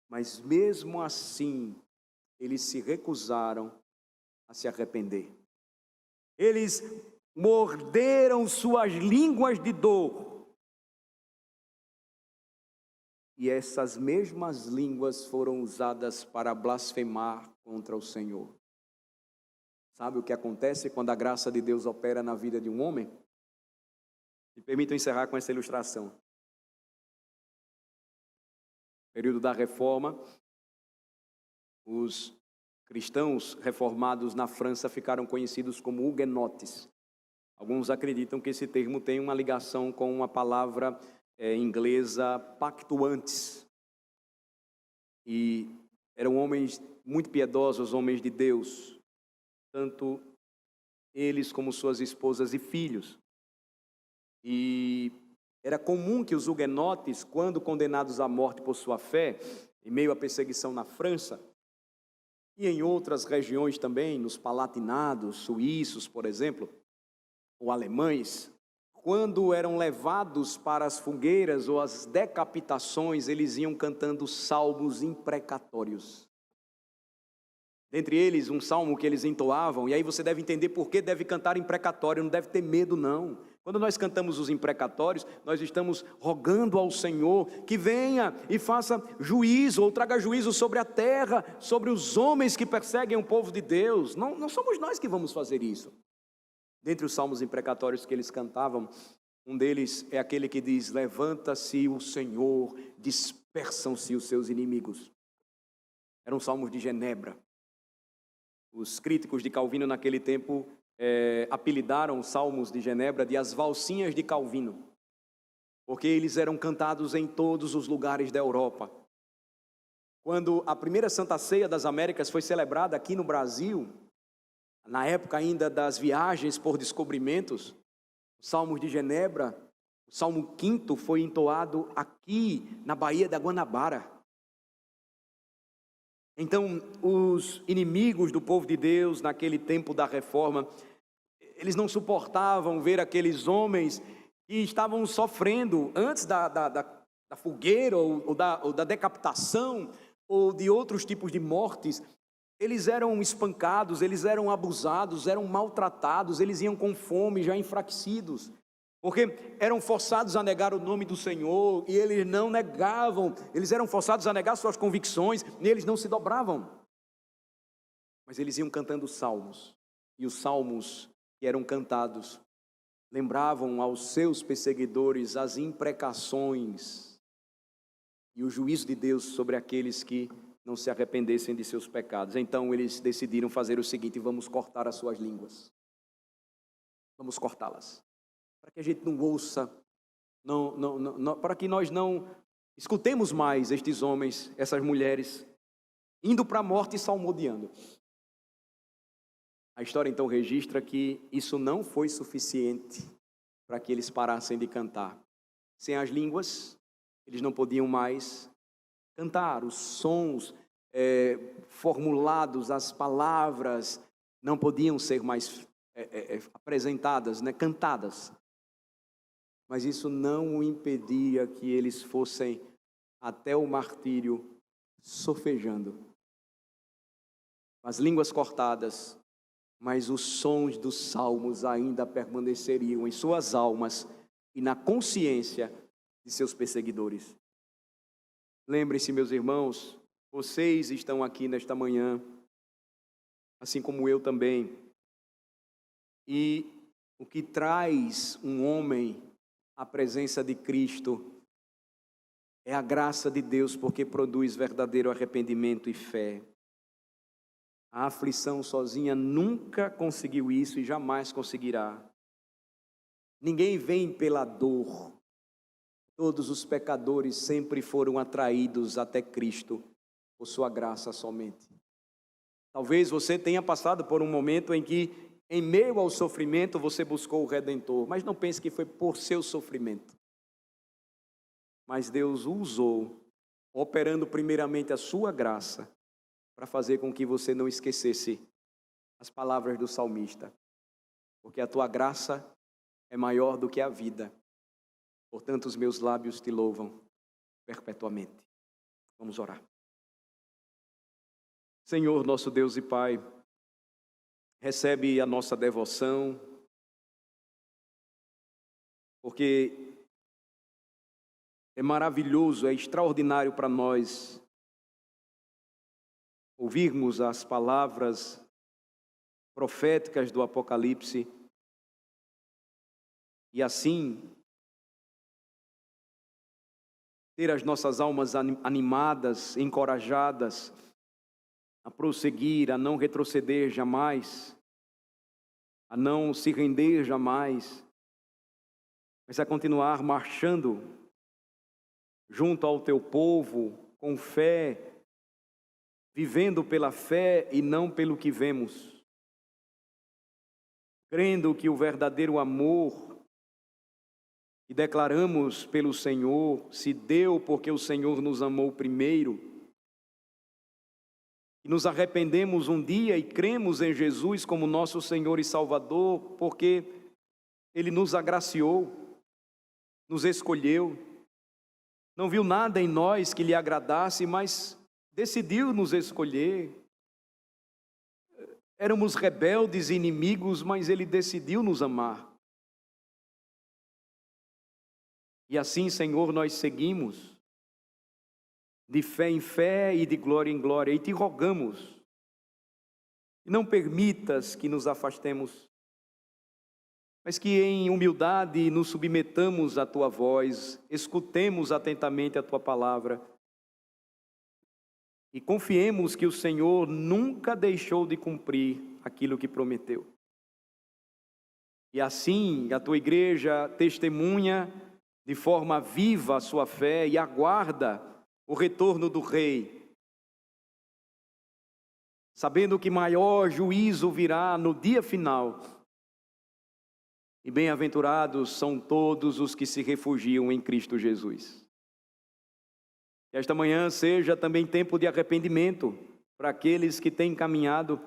Mas mesmo assim, eles se recusaram a se arrepender. Eles morderam suas línguas de dor. e essas mesmas línguas foram usadas para blasfemar contra o Senhor. Sabe o que acontece quando a graça de Deus opera na vida de um homem? Me permitam encerrar com essa ilustração. No período da Reforma, os cristãos reformados na França ficaram conhecidos como huguenotes. Alguns acreditam que esse termo tem uma ligação com uma palavra inglesa pactuantes. E eram homens muito piedosos, homens de Deus, tanto eles como suas esposas e filhos. E era comum que os huguenotes, quando condenados à morte por sua fé, em meio à perseguição na França, e em outras regiões também, nos palatinados, suíços, por exemplo, ou alemães, quando eram levados para as fogueiras ou as decapitações, eles iam cantando salmos imprecatórios. Dentre eles, um salmo que eles entoavam, e aí você deve entender por que deve cantar imprecatório, não deve ter medo não. Quando nós cantamos os imprecatórios, nós estamos rogando ao Senhor que venha e faça juízo, ou traga juízo sobre a terra, sobre os homens que perseguem o povo de Deus. Não somos nós que vamos fazer isso. Dentre os salmos imprecatórios que eles cantavam, um deles é aquele que diz: levanta-se o Senhor, dispersam-se os seus inimigos. Eram salmos de Genebra. Os críticos de Calvino naquele tempo apelidaram os salmos de Genebra de as valsinhas de Calvino, porque eles eram cantados em todos os lugares da Europa. Quando a primeira Santa Ceia das Américas foi celebrada aqui no Brasil, na época ainda das viagens por descobrimentos, os salmos de Genebra, o Salmo 5 foi entoado aqui na Baía da Guanabara. Então, os inimigos do povo de Deus, naquele tempo da Reforma, eles não suportavam ver aqueles homens que estavam sofrendo antes da fogueira, ou da decapitação, ou de outros tipos de mortes. Eles eram espancados, eles eram abusados, eram maltratados, eles iam com fome, já enfraquecidos, porque eram forçados a negar o nome do Senhor, e eles não negavam, eles eram forçados a negar suas convicções, e eles não se dobravam. Mas eles iam cantando salmos, e os salmos que eram cantados lembravam aos seus perseguidores as imprecações e o juízo de Deus sobre aqueles que não se arrependessem de seus pecados. Então eles decidiram fazer o seguinte: vamos cortar as suas línguas, vamos cortá-las, para que a gente não ouça, para que nós não escutemos mais estes homens, essas mulheres, indo para a morte e salmodiando. A história então registra que isso não foi suficiente para que eles parassem de cantar. Sem as línguas, eles não podiam mais cantar. Os sons formulados, as palavras, não podiam ser mais apresentadas, cantadas. Mas isso não o impedia que eles fossem até o martírio sofejando, as línguas cortadas, mas os sons dos salmos ainda permaneceriam em suas almas e na consciência de seus perseguidores. Lembrem-se, meus irmãos, vocês estão aqui nesta manhã, assim como eu também, e o que traz um homem à presença de Cristo é a graça de Deus, porque produz verdadeiro arrependimento e fé. A aflição sozinha nunca conseguiu isso e jamais conseguirá. Ninguém vem pela dor. Todos os pecadores sempre foram atraídos até Cristo por sua graça somente. Talvez você tenha passado por um momento em que, em meio ao sofrimento, você buscou o Redentor, mas não pense que foi por seu sofrimento. Mas Deus o usou, operando primeiramente a sua graça, para fazer com que você não esquecesse as palavras do salmista. Porque a tua graça é maior do que a vida. Portanto, os meus lábios te louvam perpetuamente. Vamos orar. Senhor, nosso Deus e Pai, recebe a nossa devoção, porque É maravilhoso, é extraordinário para nós ouvirmos as palavras proféticas do Apocalipse e assim ter as nossas almas animadas, encorajadas a prosseguir, a não retroceder jamais, a não se render jamais, mas a continuar marchando junto ao teu povo com fé, vivendo pela fé e não pelo que vemos, crendo que o verdadeiro amor que declaramos pelo Senhor se deu porque o Senhor nos amou primeiro, e nos arrependemos um dia e cremos em Jesus como nosso Senhor e Salvador, porque Ele nos agraciou, nos escolheu, não viu nada em nós que lhe agradasse, mas decidiu nos escolher. Éramos rebeldes e inimigos, mas Ele decidiu nos amar. E assim, Senhor, nós seguimos, de fé em fé e de glória em glória, e te rogamos, não permitas que nos afastemos, mas que em humildade nos submetamos à tua voz, escutemos atentamente a tua palavra, e confiemos que o Senhor nunca deixou de cumprir aquilo que prometeu. E assim, a tua igreja testemunha de forma viva a sua fé e aguarda o retorno do Rei, sabendo que maior juízo virá no dia final. E bem-aventurados são todos os que se refugiam em Cristo Jesus. Que esta manhã seja também tempo de arrependimento para aqueles que têm caminhado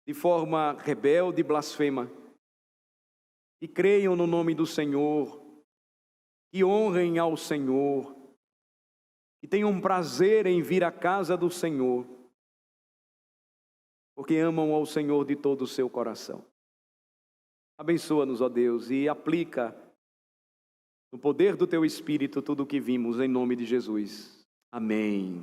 de forma rebelde e blasfema, e creiam no nome do Senhor, que honrem ao Senhor, que tenham prazer em vir à casa do Senhor, porque amam ao Senhor de todo o seu coração. Abençoa-nos, ó Deus, e aplica no poder do teu Espírito tudo o que vimos, em nome de Jesus. Amém.